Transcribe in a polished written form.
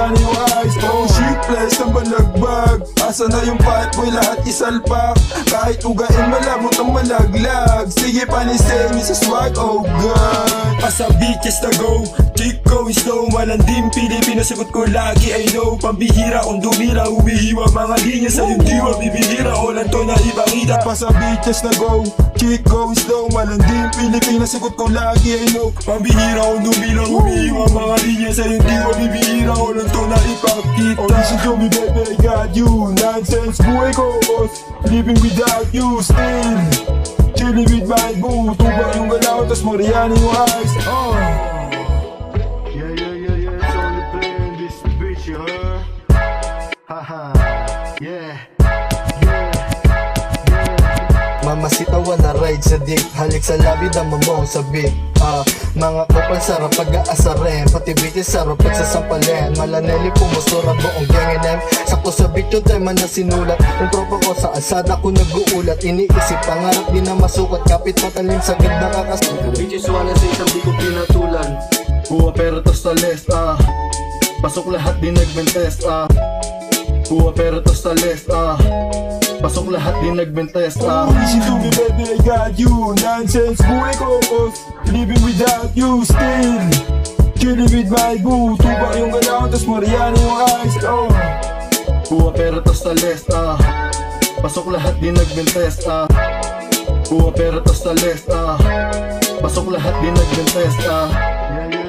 Mariana yung eyes. Oh shit, flash ng balagbag. Asa na yung pipe boy, lahat isalpak. Kahit ugain malabot ang malaglag. Sige panisay, sa swag, oh god. Asa bitches na go, kick going slow. Malandim Pilipino, sagot ko lagi I know. Pambihira kung dumira, humihiwa mga linya sa yung diwa. Bibihira o lang to na ibang ida. Asa bitches na go, kick going slow. Malandim Pilipino, sagot ko lagi I know. Pambihira kung dumira, humihiwa mga linya sa yung diwa. Bibihira o lang to na ipakita. Oh listen to me baby, I got you. Nonsense buhay ko, living without you still. Chilling with my boo, tuba yung galaw, tas Mariana yung eyes. Oh Yeah, it's only playing this bitch, you heard? Haha, yeah. Mamasitawan na ride sa dick, halik sa labi na mamong sa beat. Mga kapal sarap pag-aasarin, pati bitches sarap pagsasampalin. Malaneli pumusura buong gang NM. Sakto sa beat yung tema na sinulat. Yung tropa ko sa asada ko nag-uulat. Iniisip pangarap di na masukat, kapit matalim sa ganda kakasulat. Bitches wala sa isang di ko pinatulan. Buwa pero tos sa list, pasok lahat di nagbentest, buwa pero tos sa list, pasok lahat di nagbentest, listen to me baby, I got you. Nonsense buhay ko, living without you still. Chilling with my boo, tuba yung galaw, tas Mariana yung eyes. Oh buwa pero tos sa list, pasok lahat di nagbentest, buwa pero tos sa list, pasok lahat di nagbentest, yeah.